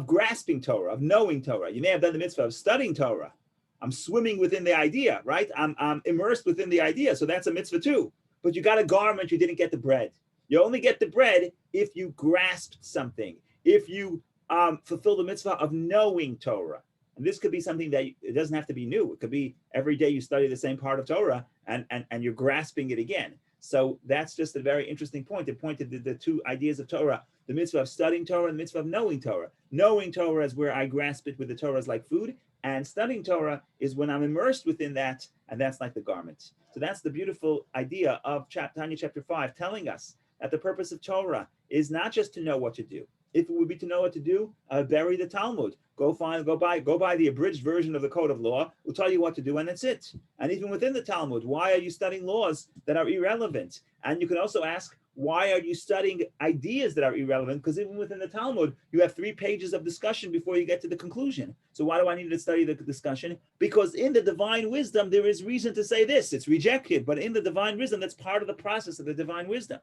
grasping Torah, of knowing Torah. You may have done the mitzvah of studying Torah. I'm swimming within the idea, right? I'm immersed within the idea. So that's a mitzvah too. But you got a garment, you didn't get the bread. You only get the bread if you grasped something, if you fulfill the mitzvah of knowing Torah. And this could be something that it doesn't have to be new. It could be every day you study the same part of Torah and you're grasping it again. So that's just a very interesting point. It pointed to the two ideas of Torah, the mitzvah of studying Torah and the mitzvah of knowing Torah. Knowing Torah is where I grasp it with the Torah is like food, and studying Torah is when I'm immersed within that, and that's like the garment. So that's the beautiful idea of Tanya chapter 5, telling us that the purpose of Torah is not just to know what to do. If it would be to know what to do, bury the Talmud. Go buy the abridged version of the Code of Law. We'll tell you what to do, and that's it. And even within the Talmud, why are you studying laws that are irrelevant? And you can also ask, why are you studying ideas that are irrelevant? Because even within the Talmud, you have 3 pages of discussion before you get to the conclusion. So why do I need to study the discussion? Because in the divine wisdom, there is reason to say this. It's rejected, but in the divine wisdom, that's part of the process of the divine wisdom.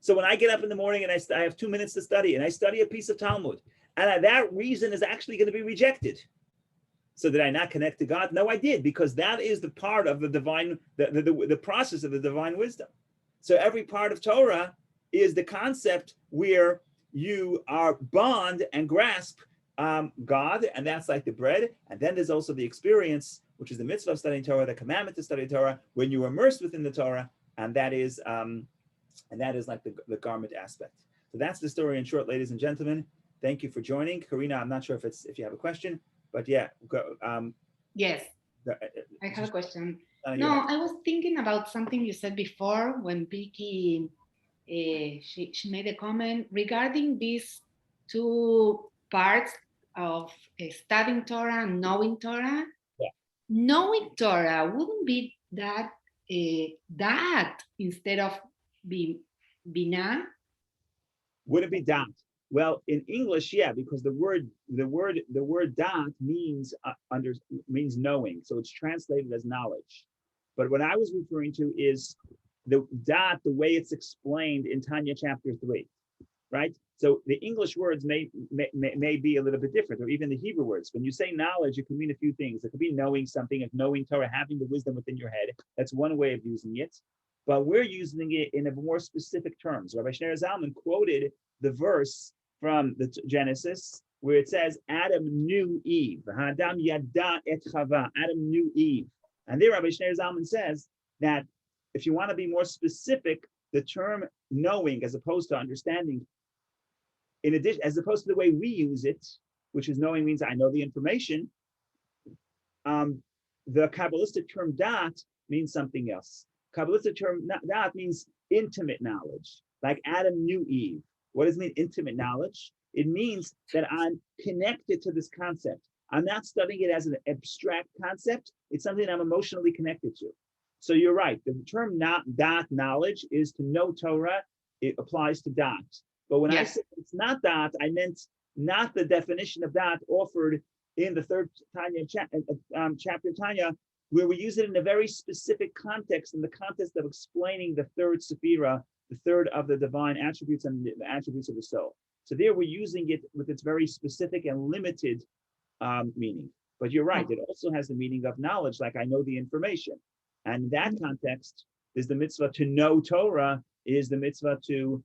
So when I get up in the morning and I have 2 minutes to study, and I study a piece of Talmud, and that reason is actually going to be rejected. So did I not connect to God? No, I did, because that is the part of the divine, the process of the divine wisdom. So every part of Torah is the concept where you are bond and grasp God, and that's like the bread. And then there's also the experience, which is the mitzvah of studying Torah, the commandment to study Torah, when you are immersed within the Torah, and that is like the garment aspect. So that's the story in short, ladies and gentlemen. Thank you for joining, Karina. I'm not sure if you have a question, but yeah. Yes, I have a question. No, I was thinking about something you said before when Vicky, she made a comment regarding these 2 parts of studying Torah and knowing Torah. Yeah. Knowing Torah wouldn't be that that instead of binah? Would it be dat? Well, in English, yeah, because the word dat means means knowing, so it's translated as knowledge. But what I was referring to is the dat, the way it's explained in Tanya chapter 3, right? So the English words may be a little bit different, or even the Hebrew words. When you say knowledge, it can mean a few things. It could be knowing something, like knowing Torah, having the wisdom within your head. That's one way of using it. But we're using it in a more specific terms. Rabbi Shneur Zalman quoted the verse from the Genesis where it says, Adam knew Eve. Adam yada et Chava. Adam knew Eve. And there Rabbi Shneur Zalman says that if you want to be more specific, the term knowing as opposed to understanding, in addition, as opposed to the way we use it, which is knowing means I know the information, the Kabbalistic term dat means something else. Kabbalistic term dat means intimate knowledge, like Adam knew Eve. What does it mean, intimate knowledge? It means that I'm connected to this concept. I'm not studying it as an abstract concept. It's something I'm emotionally connected to. So you're right. The term dat knowledge is to know Torah. It applies to dat. But when I said it's not dat, I meant not the definition of dat offered in the 3rd Tanya chapter Tanya, where we use it in a very specific context, in the context of explaining the 3rd sephira, the 3rd of the divine attributes and the attributes of the soul. So there we're using it with its very specific and limited meaning. But you're right, it also has the meaning of knowledge, like I know the information. And in that context, is the mitzvah to know Torah, is the mitzvah to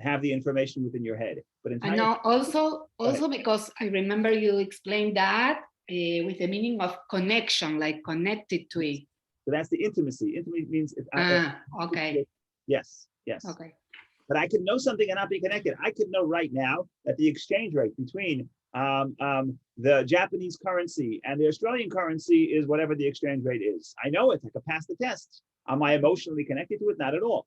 have the information within your head. But in Tanya, also because I remember you explained that with the meaning of connection, like connected to it. So that's the intimacy. Intimacy means okay. Yes. Okay. But I could know something and not be connected. I could know right now that the exchange rate between the Japanese currency and the Australian currency is whatever the exchange rate is. I know it. I could pass the test. Am I emotionally connected to it? Not at all.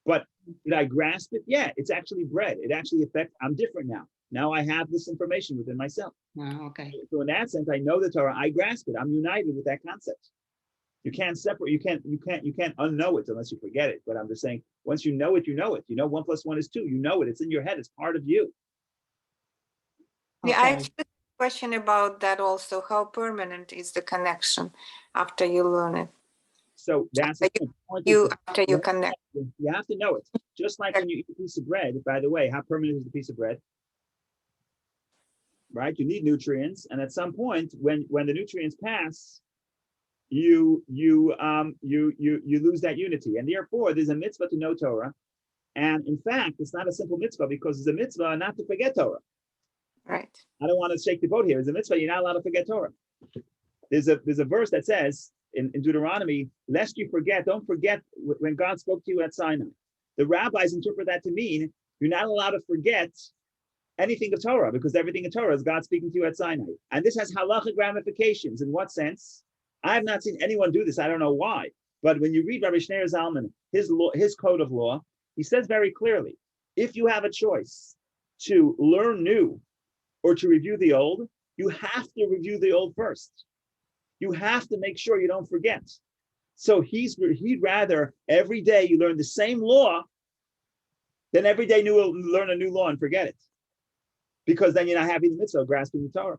But did I grasp it? Yeah, it's actually bread. It actually affects, I'm different now. Now I have this information within myself. Okay. So in that sense, I know the Torah, I grasp it. I'm united with that concept. You can't separate, you can't unknow it unless you forget it. But I'm just saying, once you know it, you know it. You know 1 + 1 is 2. You know it. It's in your head. It's part of you. Yeah, I have a question about that also. How permanent is the connection after you learn it? So that's after you connect. You have to know it. Just like when you eat a piece of bread, by the way, how permanent is the piece of bread? Right? You need nutrients, and at some point, when the nutrients pass, you lose that unity, and therefore there's a mitzvah to know Torah. And in fact, it's not a simple mitzvah because it's a mitzvah not to forget Torah. Right. I don't want to shake the boat here. It's a mitzvah. You're not allowed to forget Torah. There's a verse that says in Deuteronomy, lest you forget, don't forget when God spoke to you at Sinai. The rabbis interpret that to mean you're not allowed to forget anything of Torah because everything in Torah is God speaking to you at Sinai. And this has halachic ramifications. In what sense? I have not seen anyone do this. I don't know why. But when you read Rabbi Shneur Zalman, his code of law, he says very clearly, if you have a choice to learn new or to review the old, you have to review the old first. You have to make sure you don't forget. So he'd rather every day you learn the same law then every day learn a new law and forget it. Because then you're not having the mitzvah, grasping the Torah.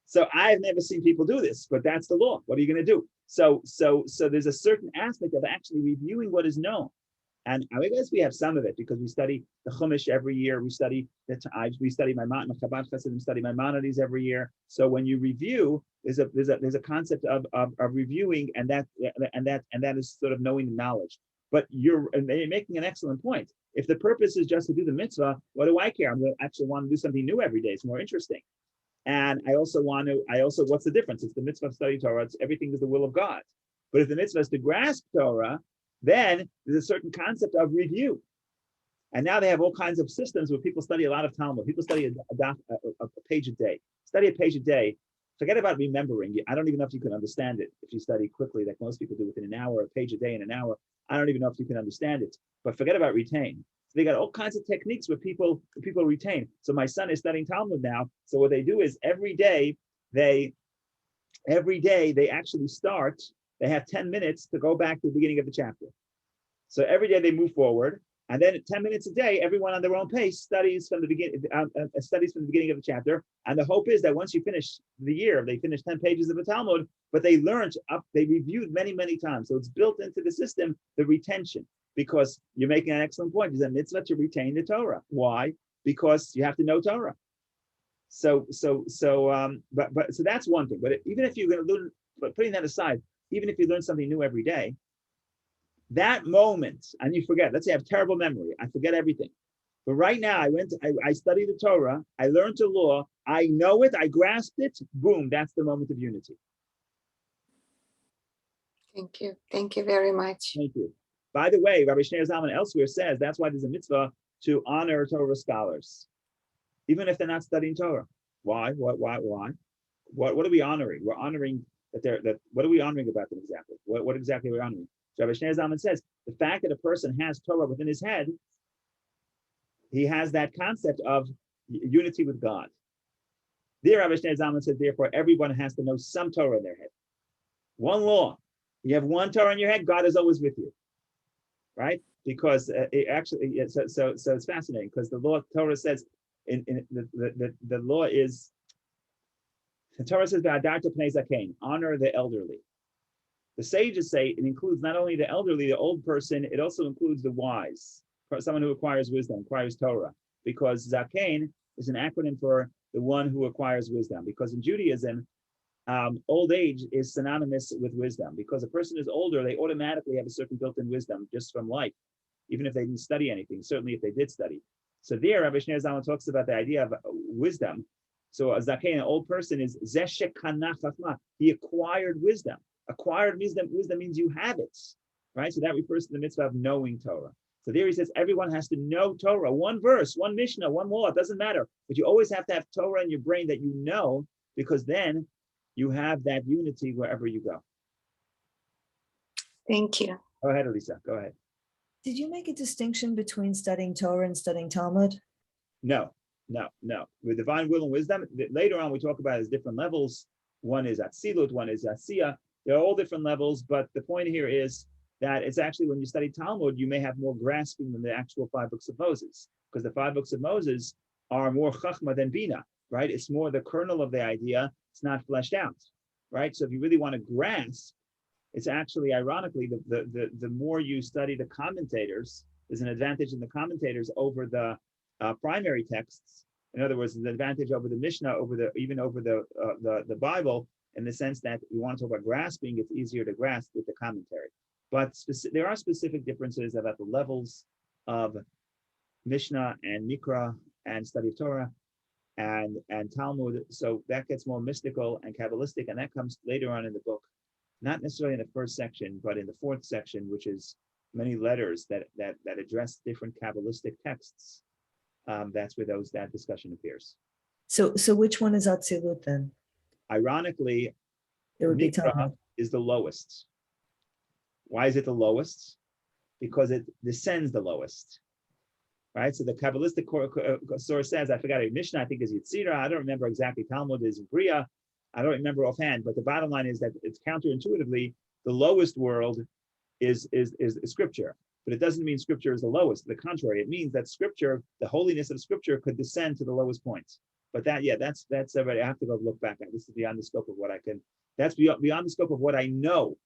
So I've never seen people do this, but that's the law. What are you going to do? So there's a certain aspect of actually reviewing what is known. And I guess we have some of it because we study the Chumash every year. We study my Chabad Chassidim study Maimonides every year. So when you review, there's a concept of reviewing, and that is sort of knowing the knowledge. But you're making an excellent point. If the purpose is just to do the mitzvah, what do I care? I'm going to actually want to do something new every day. It's more interesting. And I also what's the difference? It's the mitzvah of study Torah. Everything is the will of God. But if the mitzvah is to grasp Torah, then there's a certain concept of review. And now they have all kinds of systems where people study a lot of Talmud. People study a page a day. Study a page a day. Forget about remembering. I don't even know if you can understand it if you study quickly, like most people do within an hour, a page a day in an hour. I don't even know if you can understand it. But forget about retain. So they got all kinds of techniques where people retain. So my son is studying Talmud now. So what they do is every day they actually start. They have 10 minutes to go back to the beginning of the chapter. So every day they move forward, and then 10 minutes a day, everyone on their own pace studies from the beginning of the chapter. And the hope is that once you finish the year, they finish 10 pages of a Talmud, but they reviewed many, many times. So it's built into the system, the retention, because you're making an excellent point. It's a mitzvah to retain the Torah. Why? Because you have to know Torah. So that's one thing. But even if you're going to learn, but putting that aside, even if you learn something new every day, that moment, and you forget, let's say I have terrible memory, I forget everything. But right now, I studied the Torah, I learned the law, I know it, I grasped it, boom, that's the moment of unity. Thank you. Thank you very much. Thank you. By the way, Rabbi Shneur Zalman elsewhere says that's why there's a mitzvah to honor Torah scholars, even if they're not studying Torah. Why? What are we honoring? We're honoring what are we honoring about them exactly? What exactly are we honoring? So Rabbi Shneur Zalman says the fact that a person has Torah within his head, he has that concept of unity with God. There, Rabbi Shneur Zalman says, therefore, everyone has to know some Torah in their head. One law. You have one Torah in your head, God is always with you, right? Because so it's fascinating because the law Torah says the law is. The Torah says, honor the elderly. The sages say it includes not only the elderly, the old person, it also includes the wise, someone who acquires wisdom, acquires Torah, because Zaken is an acronym for the one who acquires wisdom. Because in Judaism, old age is synonymous with wisdom. Because a person is older, they automatically have a certain built-in wisdom just from life, even if they didn't study anything, certainly if they did study. So there, Rabbi Shneur Zalman talks about the idea of wisdom. So a zaken, an old person, is zeshek kana chachma. He acquired wisdom. Acquired wisdom means you have it, right? So that refers to the mitzvah of knowing Torah. So there he says everyone has to know Torah. One verse, one mishnah, one law, it doesn't matter. But you always have to have Torah in your brain that you know, because then you have that unity wherever you go. Thank you. Go ahead, Elisa. Go ahead. Did you make a distinction between studying Torah and studying Talmud? No. With divine will and wisdom, later on we talk about it as different levels. One is Atzilut, one is Asiya. They're all different levels, but the point here is that it's actually when you study Talmud, you may have more grasping than the actual 5 books of Moses, because the 5 books of Moses are more chachma than bina, right? It's more the kernel of the idea. It's not fleshed out, right? So if you really want to grasp, it's actually, ironically, the more you study the commentators, there's an advantage in the commentators over the primary texts. In other words, the advantage over the Mishnah, even over the Bible, in the sense that you want to talk about grasping, it's easier to grasp with the commentary. But there are specific differences about the levels of Mishnah and Mikra and study of Torah and Talmud. So that gets more mystical and Kabbalistic, and that comes later on in the book, not necessarily in the first section, but in the 4th section, which is many letters that address different Kabbalistic texts. That's where that discussion appears. So which one is Atzilut then? Ironically, It would be Mikra Talmud. is the lowest. Why is it the lowest? Because it descends the lowest, right? So the Kabbalistic source says, I forgot it, Mishnah, I think is Yetzirah. I don't remember exactly. Talmud is Bria. I don't remember offhand, but the bottom line is that it's counterintuitively, the lowest world is scripture. but it doesn't mean Scripture is the lowest. To the contrary, it means that Scripture, the holiness of Scripture, could descend to the lowest points. But that's everybody. I have to go look back at. This is beyond the scope of what I can. That's beyond the scope of what I know.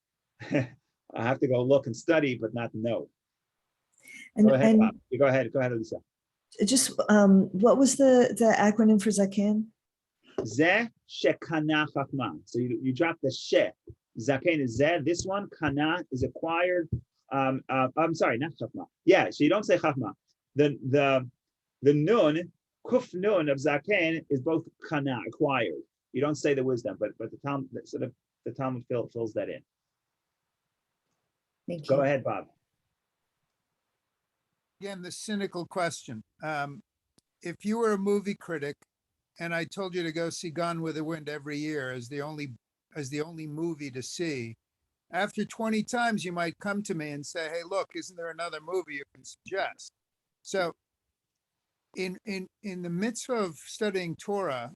I have to go look and study, but not know. Go ahead, Bob. Go ahead, Lisa. Just what was the acronym for Zaken? Zeh shekana chachma. So you drop the she. Zaken is zeh. This one, kana, is acquired. I'm sorry, not chachma. Yeah, so you don't say chachma. The nun, kuf nun of Zaken is both kana, acquired. You don't say the wisdom, but the Talmud the Talmud fills that in. Thank you. Go ahead, Bob. Again, the cynical question. If you were a movie critic and I told you to go see Gone with the Wind every year as the only movie to see, after 20 times you might come to me and say, hey, look, isn't there another movie you can suggest? So in the mitzvah of studying Torah,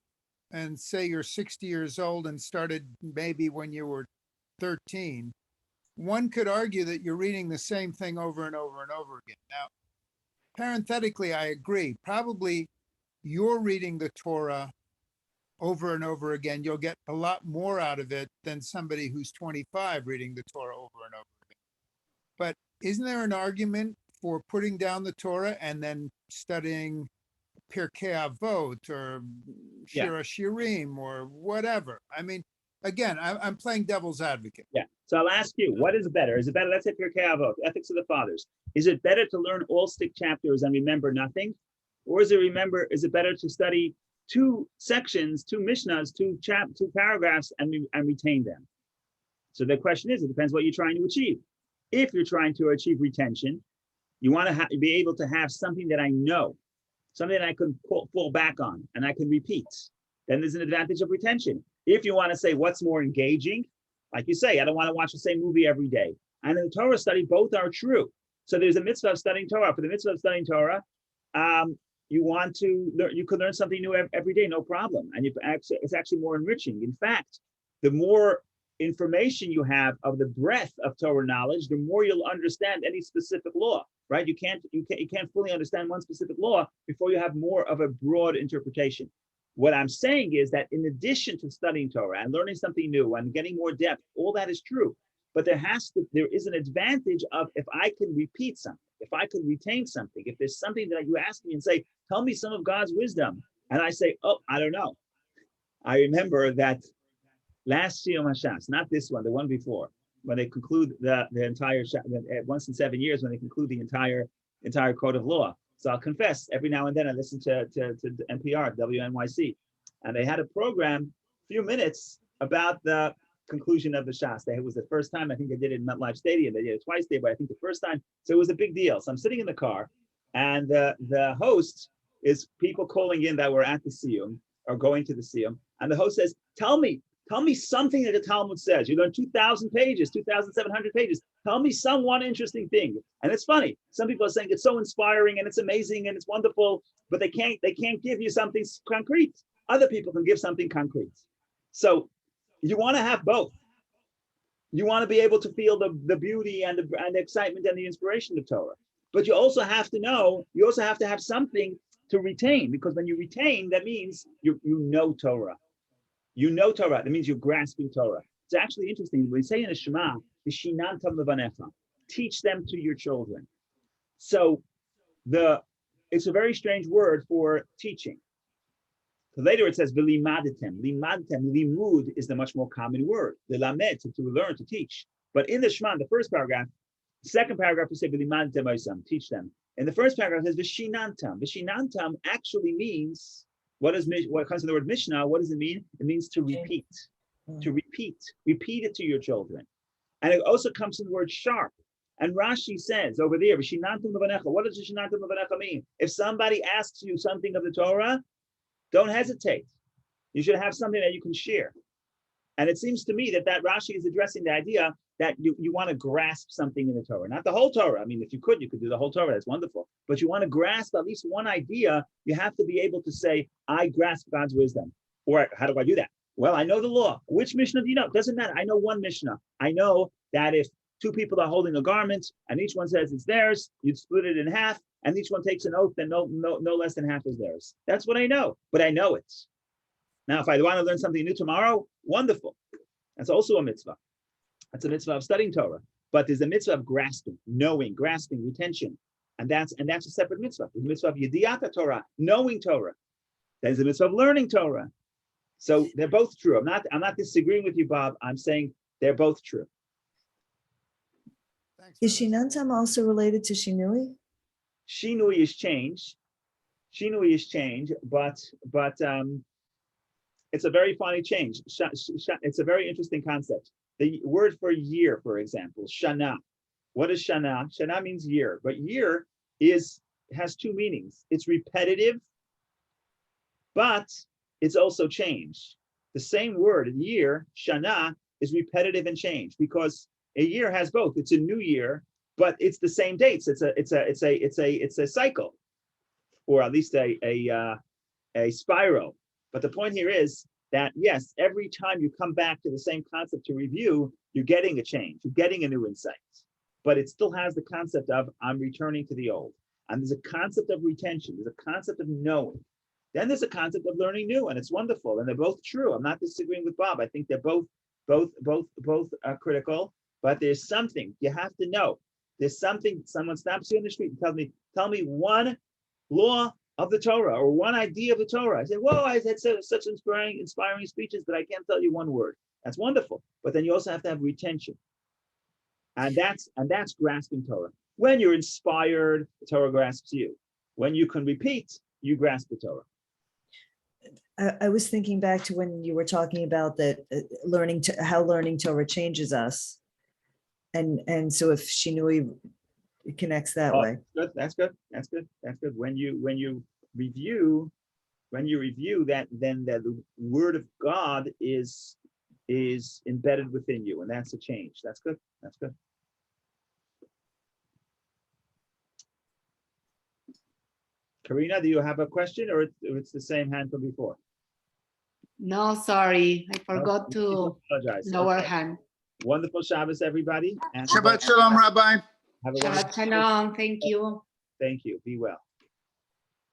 and say you're 60 years old and started maybe when you were 13, one could argue that you're reading the same thing over and over and over again. Now, parenthetically, I agree. Probably you're reading the Torah over and over again. You'll get a lot more out of it than somebody who's 25 reading the Torah over and over again. But isn't there an argument for putting down the Torah and then studying Pirkei Avot or Shir Shirim or whatever? I mean, again, I'm playing devil's advocate. Yeah. So I'll ask you, what is better? Is it better, let's say Pirkei Avot, Ethics of the Fathers. Is it better to learn all 6 chapters and remember nothing? Or is it better to study 2 sections, 2 mishnahs, 2 paragraphs and retain them? So the question is, it depends what you're trying to achieve. If you're trying to achieve retention, you want to be able to have something that I know, something that I can fall back on and I can repeat. Then there's an advantage of retention. If you want to say what's more engaging, like you say, I don't want to watch the same movie every day. And in the Torah study, both are true. So there's a mitzvah of studying Torah. For the mitzvah of studying Torah, you could learn something new every day, no problem. And it's actually more enriching. In fact, the more information you have of the breadth of Torah knowledge, the more you'll understand any specific law, right? You can't fully understand one specific law before you have more of a broad interpretation. What I'm saying is that in addition to studying Torah and learning something new and getting more depth, all that is true. But there is an advantage of if I can repeat something, if I can retain something, if there's something that you ask me and say, tell me some of God's wisdom. And I say, oh, I don't know. I remember that last Siyum HaShas, not this one, the one before, when they conclude the entire, once in 7 years, when they conclude the entire code of law. So I'll confess, every now and then I listen to NPR, WNYC, and they had a program, a few minutes, about the conclusion of the Shas. It was the first time, I think they did it in MetLife Stadium. They did it twice there, but I think the first time, so it was a big deal. So I'm sitting in the car, and the host is people calling in that were at the Siyum, or going to the Siyum, and the host says, tell me something that the Talmud says. You learned 2,000 pages, 2,700 pages. Tell me one interesting thing. And it's funny. Some people are saying it's so inspiring and it's amazing and it's wonderful, but they can't give you something concrete. Other people can give something concrete. So you want to have both. You want to be able to feel the beauty and the excitement and the inspiration of Torah. But you also have to know, you also have to have something to retain, because when you retain, that means you know Torah. You know Torah. That means you're grasping Torah. It's actually interesting. We say in the Shema, "Vishinantam levanecha," teach them to your children. So it's a very strange word for teaching. Later it says "v'limaditem." Limaditem, limud is the much more common word. The lamed, to learn, to teach. But in the Shema, the first paragraph, the second paragraph we say "v'limaditem oisam," teach them. In the first paragraph it says "vishinantam." Vishinantam actually means, what comes from the word Mishnah? What does it mean? It means to repeat. To repeat it to your children. And it also comes from the word sharp. And Rashi says over there, what does Vishinantum levanecha mean? If somebody asks you something of the Torah, don't hesitate. You should have something that you can share. And it seems to me that Rashi is addressing the idea that you want to grasp something in the Torah, not the whole Torah. I mean, if you could do the whole Torah, that's wonderful. But you want to grasp at least one idea. You have to be able to say, I grasp God's wisdom. Or how do I do that? Well, I know the law. Which Mishnah do you know? It doesn't matter. I know one Mishnah. I know that if two people are holding a garment, and each one says it's theirs. You'd split it in half, and each one takes an oath that no less than half is theirs. That's what I know, but I know it. Now, if I want to learn something new tomorrow, wonderful. That's also a mitzvah. That's a mitzvah of studying Torah. But there's a mitzvah of grasping, knowing, grasping, retention. And that's a separate mitzvah. There's a mitzvah of yediata Torah, knowing Torah. There's a mitzvah of learning Torah. So they're both true. I'm not disagreeing with you, Bob. I'm saying they're both true. Thanks, Is Dennis. Shinantam also related to Shinui? Shinui is change. Shinui is change, but it's a very funny change. It's a very interesting concept. The word for year, for example, shana. What is shana? Shana means year, but year has two meanings. It's repetitive, but it's also change. The same word, year, shana, is repetitive and change because a year has both. It's a new year, but it's the same dates. It's a cycle, or at least a spiral. But the point here is that yes, every time you come back to the same concept to review, you're getting a change, you're getting a new insight. But it still has the concept of I'm returning to the old. And there's a concept of retention, there's a concept of knowing. Then there's a concept of learning new, and it's wonderful. And they're both true. I'm not disagreeing with Bob. I think they're both critical, but there's something you have to know. There's something, someone stops you in the street and tell me one law of the Torah or one idea of the Torah. I say, whoa, I had such inspiring speeches, but I can't tell you one word. That's wonderful. But then you also have to have retention. And that's grasping Torah. When you're inspired, the Torah grasps you. When you can repeat, you grasp the Torah. I was thinking back to when you were talking about that how learning Torah changes us. And so if Shinui connects that way. That's good. When you review that, then the word of God is embedded within you, and that's a change. That's good. Karina, do you have a question, or it's the same hand from before? No, sorry, I forgot to Apologize. lower Okay. hand. Wonderful Shabbos, everybody. And Shabbat Shalom, Rabbi. have a Shabbat wonderful. shalom. Thank you. Thank you. Be well.